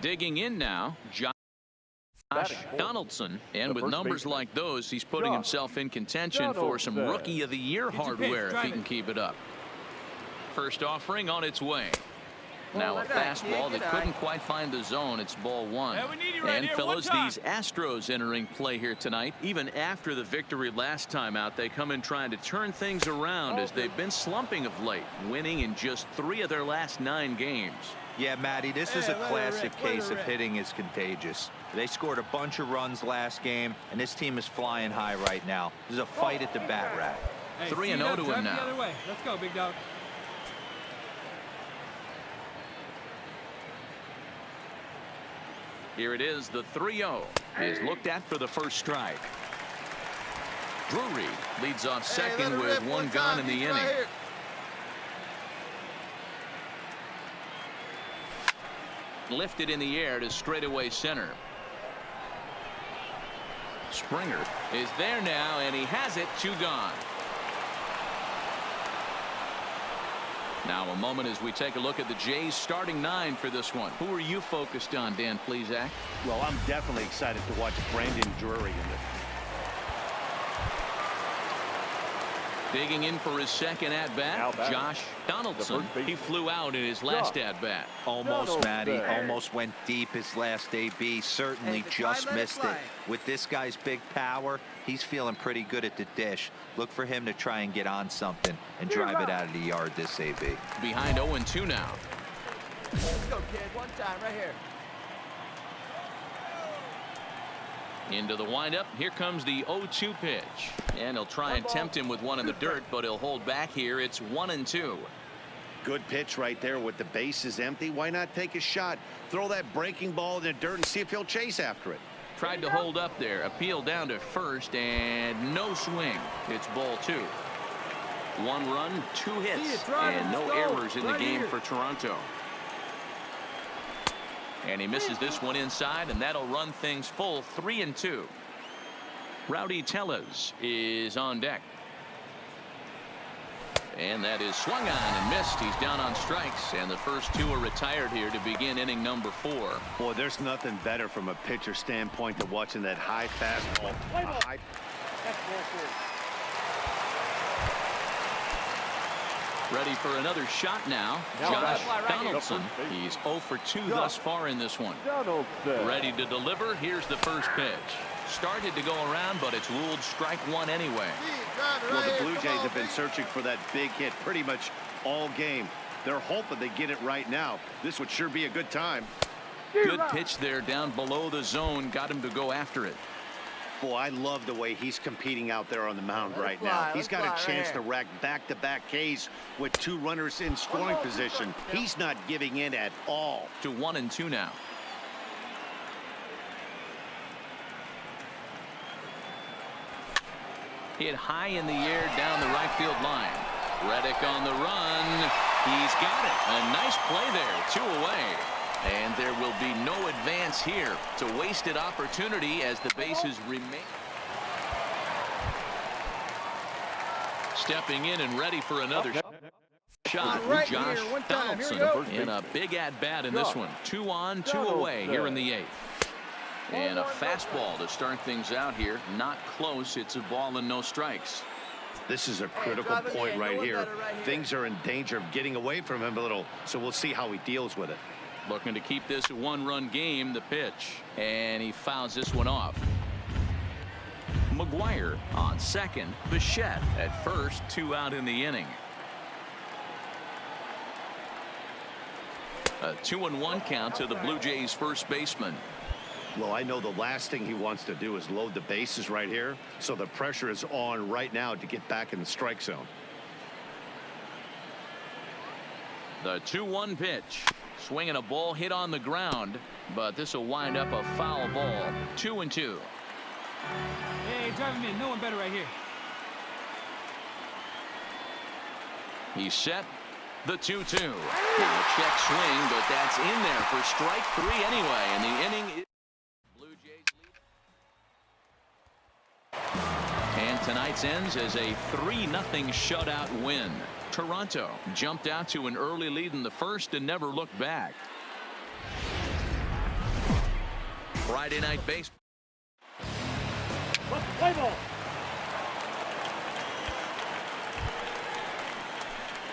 Digging in now, Josh Donaldson, and with numbers like those, he's putting himself in contention for some Rookie of the Year hardware if he can keep it up. First offering on its way. Now a fastball that couldn't quite find the zone. It's ball one. And fellows, these Astros entering play here tonight. Even after the victory last time out, they come in trying to turn things around as they've been slumping of late, winning in just 3 of their last 9 games. Yeah, Matty, this is a classic case of hitting is contagious. They scored a bunch of runs last game, and this team is flying high right now. There's a fight at the bat rack. 3-0 to him now. Let's go, big dog. Here it is, the 3-0 is looked at for the first strike. Drury leads off second with 1 gone in the inning. Lifted in the air to straightaway center. Springer is there now, and he has it. 2 gone. Now a moment as we take a look at the Jays starting 9 for this one. Who are you focused on, Dan Plesac? Well, I'm definitely excited to watch Brandon Drury in this. Digging in for his second at-bat, Josh Donaldson. He flew out in his last at-bat. Almost, Matty. Almost went deep his last AB. Certainly just missed it. With this guy's big power, he's feeling pretty good at the dish. Look for him to try and get on something and drive it out of the yard this AB. Behind 0-2 now. Let's go, kid. One time right here. Into the windup. Here comes the 0-2 pitch. And he'll try and tempt him with one in the dirt, but he'll hold back here. It's 1-2. Good pitch right there with the bases empty. Why not take a shot? Throw that breaking ball in the dirt and see if he'll chase after it. Tried to hold up there. Appeal down to first, and no swing. It's ball 2. 1 run, 2 hits, and no errors in the game for Toronto. And he misses this one inside, and that'll run things full. 3-2. Rtts is on deck. And that is swung on and missed. He's down on strikes, and the first 2 are retired here to begin inning number 4. Boy, there's nothing better from a pitcher standpoint than watching that high fastball. Ready for another shot now. Josh Donaldson. He's 0 for 2 thus far in this one. Ready to deliver. Here's the first pitch. Started to go around, but it's ruled strike 1 anyway. Well, the Blue Jays have been searching for that big hit pretty much all game. They're hoping they get it right now. This would sure be a good time. Good pitch there down below the zone. Got him to go after it. Boy, I love the way he's competing out there on the mound right now. He's got a chance to rack back-to-back Ks with 2 runners in scoring position. He's not giving in at all. To 1-2 now. Hit high in the air down the right field line. Reddick on the run. He's got it. A nice play there. 2 away. And there will be no advance here. It's a wasted opportunity as the bases remain. Stepping in and ready for another shot. Josh Donaldson in a big at-bat in this one. 2 on, 2 away here in the 8th. And a fastball to start things out here. Not close. It's a ball and no strikes. This is a critical point right here. Things are in danger of getting away from him a little, so we'll see how he deals with it. Looking to keep this a 1-run game. The pitch, and he fouls this one off. McGuire on second. Bichette at first. 2 out in the inning. A 2-1 count to the Blue Jays first baseman. Well, I know the last thing he wants to do is load the bases right here, so the pressure is on right now to get back in the strike zone. The 2-1 pitch. Swinging a ball hit on the ground, but this will wind up a foul ball. 2-2. Hey, drive him in. No one better right here. He's set. The 2-2. Now a check swing, but that's in there for strike 3 anyway, and the inning is Blue Jays lead. And tonight's ends as a 3-0 shutout win. Toronto jumped out to an early lead in the first and never looked back. Friday Night Baseball. Play ball.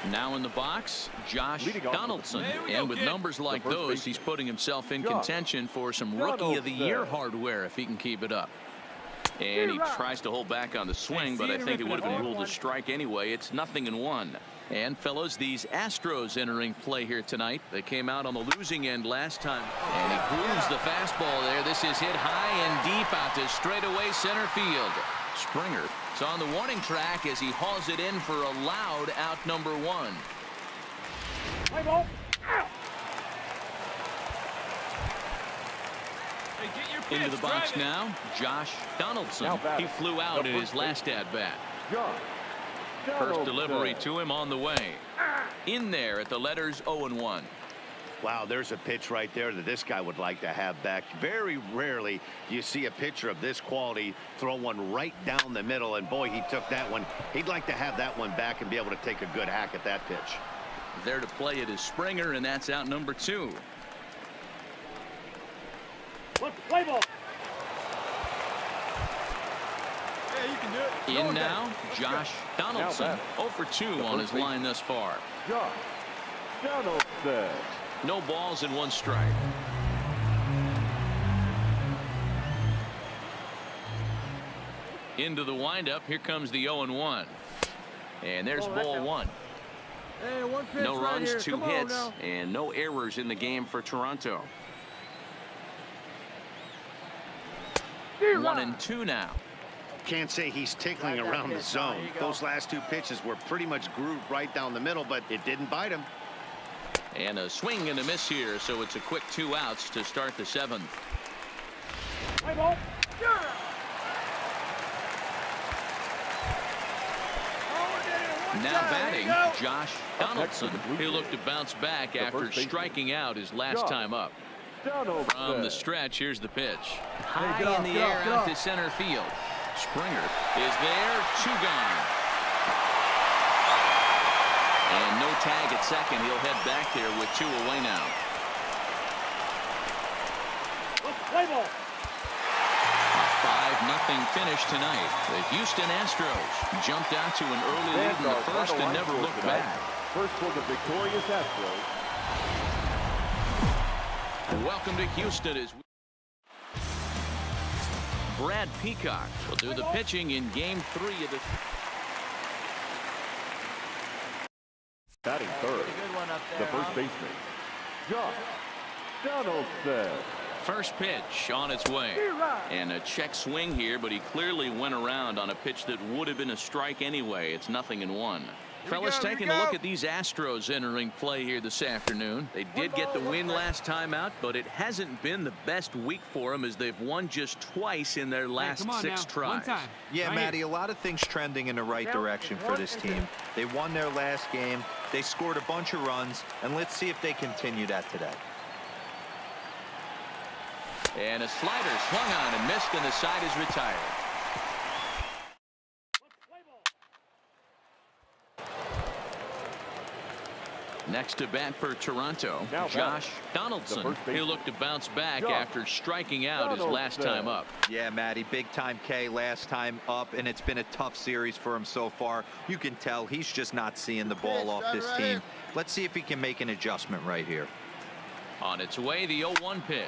Now in the box, Josh Donaldson. And with numbers like those, he's putting himself in contention for some Rookie of the Year hardware if he can keep it up. And he tries to hold back on the swing, but I think it would have been ruled a strike anyway. It's 0-1. And fellas, these Astros entering play here tonight. They came out on the losing end last time. And he grooves the fastball there. This is hit high and deep out to straightaway center field. Springer is on the warning track as he hauls it in for a loud out number 1. Play ball. Into the box now, Josh Donaldson. He flew out in his last at-bat. First delivery to him on the way. In there at the letters 0-1. Wow, there's a pitch right there that this guy would like to have back. Very rarely you see a pitcher of this quality throw one right down the middle, and boy, he took that one. He'd like to have that one back and be able to take a good hack at that pitch. There to play it is Springer, and that's out number 2. Play ball. Yeah, you can do it. In now, Josh Donaldson. 0 for 2 on his line thus far. Josh Donaldson. No balls and 1 strike. Into the windup. Here comes the 0-1. And there's ball 1. Hey, 1 pitch No runs, right 2 hits, and no errors in the game for Toronto. 1-2 now. Can't say he's tickling around the zone. Those last 2 pitches were pretty much grooved right down the middle, but it didn't bite him. And a swing and a miss here, so it's a quick 2 outs to start the 7th. Play ball. Now batting, Josh Donaldson. He'll look to bounce back after striking out his last time up. From the stretch, here's the pitch. High in the air out to center field. Springer is there, 2 gone. And no tag at second. He'll head back there with 2 away now. Play ball. A 5-0 finish tonight. The Houston Astros jumped out to an early lead in the first and never looked back. First for the victorious Astros. Welcome to Houston as Brad Peacock will do the pitching in Game 3 of the. Batting third, the first baseman, Josh Donaldson. First pitch on its way. And a check swing here, but he clearly went around on a pitch that would have been a strike anyway. It's 0-1. Fellas, taking a look at these Astros entering play here this afternoon. They did get the win last time out, but it hasn't been the best week for them as they've won just twice in their last 6 tries. Yeah, Matty, a lot of things trending in the right direction for this team. They won their last game. They scored a bunch of runs, and let's see if they continue that today. And a slider swung on and missed, and the side is retired. Next to bat for Toronto, Josh Donaldson. He'll look to bounce back after striking out his last time up. Yeah, Matty, big time K last time up, and it's been a tough series for him so far. You can tell he's just not seeing the ball off this team. Let's see if he can make an adjustment right here. On its way, the 0-1 pitch.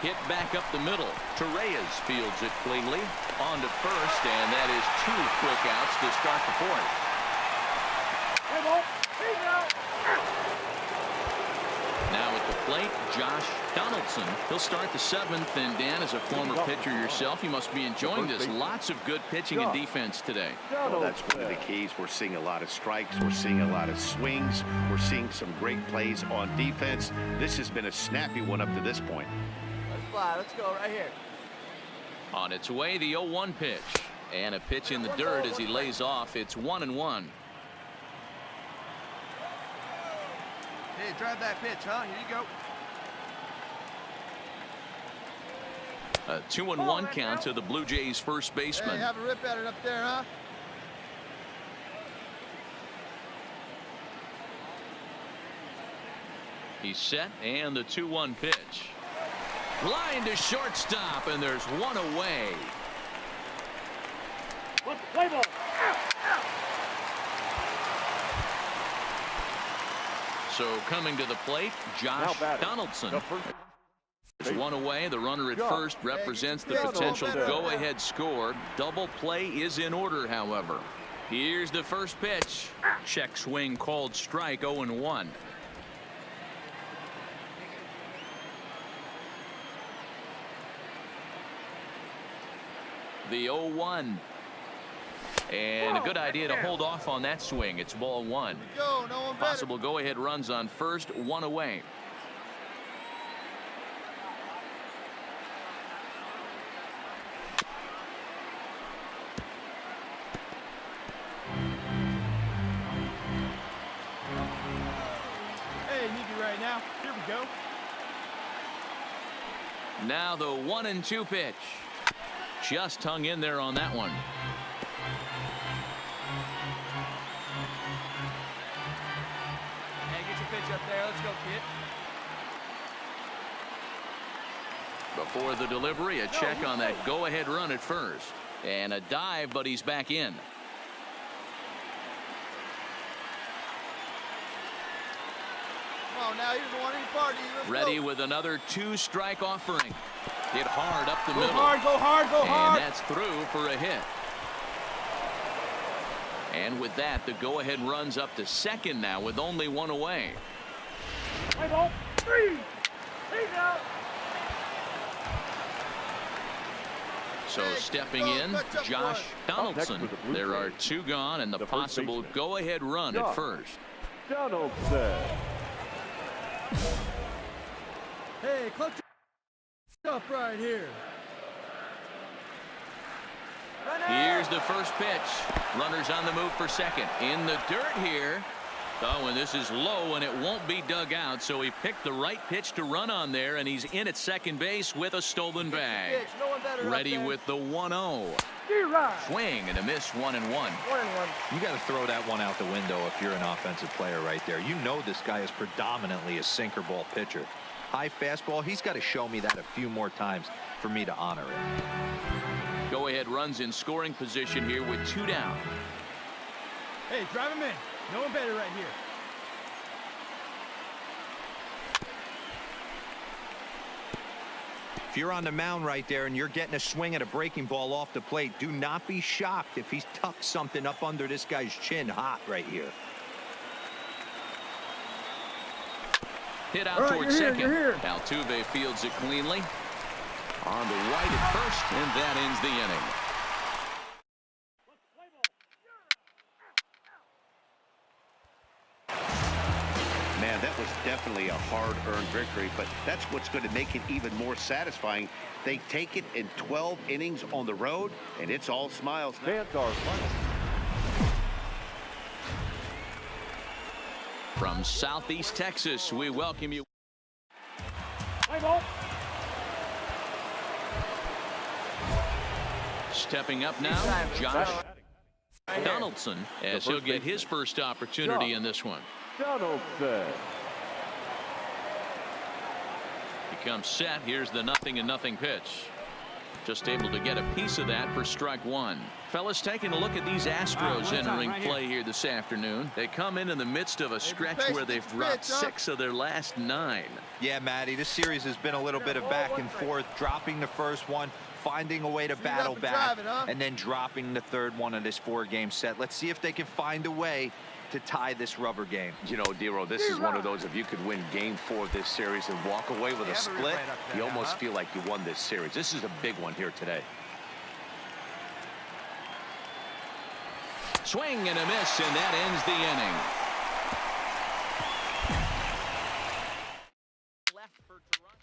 Hit back up the middle. Rtts fields it cleanly. On to first, and that is 2 quick outs to start the 4th. Now at the plate, Josh Donaldson. He'll start the 7th, and Dan, as a former pitcher yourself, you must be enjoying this. Lots of good pitching and defense today. Well, that's one of the keys. We're seeing a lot of strikes. We're seeing a lot of swings. We're seeing some great plays on defense. This has been a snappy one up to this point. Let's fly. Let's go right here. On its way, the 0-1 pitch. And a pitch in the dirt as he lays off. It's 1-1. Hey, drive that pitch, huh? Here you go. A 2-1 count to the Blue Jays first baseman. Hey, have a rip at it up there, huh? He's set, and the 2-1 pitch. Line to shortstop, and there's one away. Let's play ball. So coming to the plate, Josh Donaldson. There's one away. The runner at first represents the potential go-ahead score. Double play is in order, however. Here's the first pitch. Check swing called strike, 0-1. The 0-1. And a good idea to hold off on that swing. It's ball one. Possible go-ahead runs on first, one away. Hey, need you right now. Here we go. Now the 1-2 pitch. Just hung in there on that one. Hey, get your pitch up there. Let's go, kid. Before the delivery, a check on that go-ahead run at first. And a dive, but he's back in. Come on now, he doesn't want any part of you. Let's Ready go. with another two-strike offering. Hit hard up the Go middle. hard, go hard, go hard. And that's through for a hit. And with that, the go-ahead runs up to second now with only one away. Play ball. 3. He's out. So stepping in, Josh Donaldson. There are two gone and the possible go-ahead run at first. Donaldson. Hey, clutch up right here. Here's the first pitch. Runners on the move for second. In the dirt here. Oh, and this is low, and it won't be dug out, so he picked the right pitch to run on there, and he's in at second base with a stolen bag. Ready with the 1-0. Swing and a miss, 1-1. You got to throw that one out the window if you're an offensive player right there. You know this guy is predominantly a sinker ball pitcher. High fastball, he's got to show me that a few more times for me to honor it. Go-ahead runs in scoring position here with two down. Hey, drive him in. No one better right here. If you're on the mound right there and you're getting a swing at a breaking ball off the plate, do not be shocked if he's tucked something up under this guy's chin hot right here. Hit out towards second. Altuve fields it cleanly. On the right at first, and that ends the inning. Man, that was definitely a hard-earned victory, but that's what's going to make it even more satisfying. They take it in 12 innings on the road, and it's all smiles. Fans are From Southeast Texas, we welcome you. Play ball. Stepping up now, Josh Donaldson, as he'll get his first opportunity in this one. Donaldson. He comes set. Here's the 0-0 pitch. Just able to get a piece of that for strike one. Fellas, taking a look at these Astros entering play here this afternoon. They come in the midst of a stretch where they've dropped 6 of their last 9. Yeah, Matty, this series has been a little bit of back and forth, dropping the first one, finding a way to battle back, and then dropping the third one of this 4-game set. Let's see if they can find a way to tie this rubber game. You know, Dero, this is one of those, if you could win game 4 of this series and walk away with a split, you almost feel like you won this series. This is a big one here today. Swing and a miss, and that ends the inning. Left for Toronto.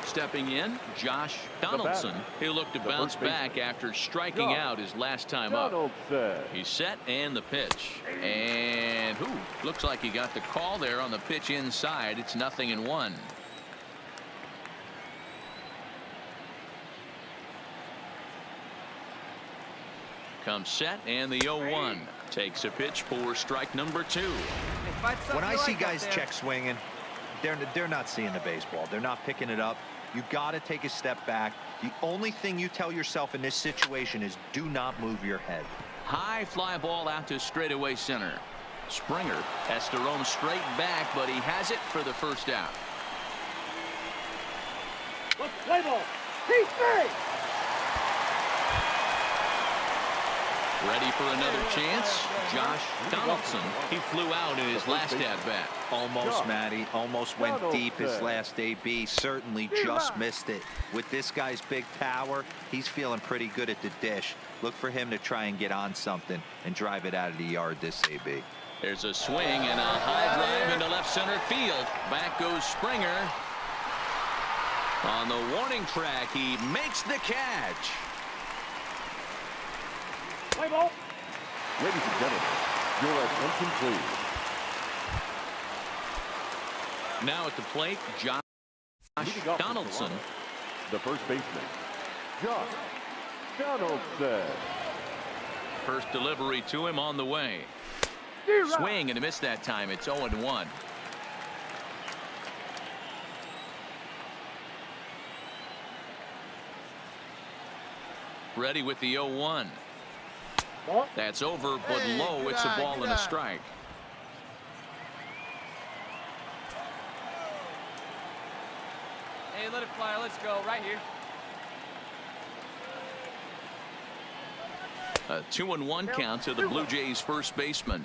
Stepping in, Josh Donaldson. He'll look to bounce back after striking out his last time up. He's set and the pitch. And looks like he got the call there on the pitch inside. It's 0-1. Comes set, and the 0-1 takes a pitch for strike number 2. When I see guys check swinging, they're not seeing the baseball. They're not picking it up. You got to take a step back. The only thing you tell yourself in this situation is do not move your head. High fly ball out to straightaway center. Springer has to roam straight back, but he has it for the first out. Let's play ball. He's big. Ready for another chance. Josh Donaldson. He flew out in his last at-bat. Almost, Matty. Almost went deep his last AB. Certainly just missed it. With this guy's big power, he's feeling pretty good at the dish. Look for him to try and get on something and drive it out of the yard this AB. There's a swing and a high drive into left center field. Back goes Springer. On the warning track, he makes the catch. Play ball. Ladies and gentlemen, your attention please. Now at the plate, Josh Donaldson. The first baseman, Josh Donaldson. First delivery to him on the way. Swing and a miss that time. It's 0-1. Ready with the 0-1. That's over, but low. It's a ball and a strike. Hey, let it fly. Let's go right here. A 2-1 count to the Blue Jays first baseman.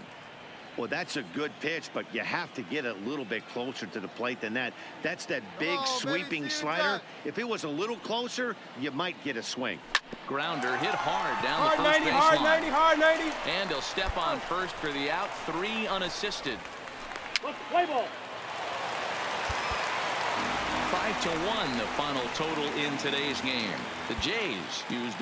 Well, that's a good pitch, but you have to get a little bit closer to the plate than that. That's that big sweeping slider. If it was a little closer, you might get a swing. Grounder hit hard down the first base line. Hard 90. And he'll step on first for the out. 3 unassisted. Let's play ball. 5-1 the final total in today's game. The Jays used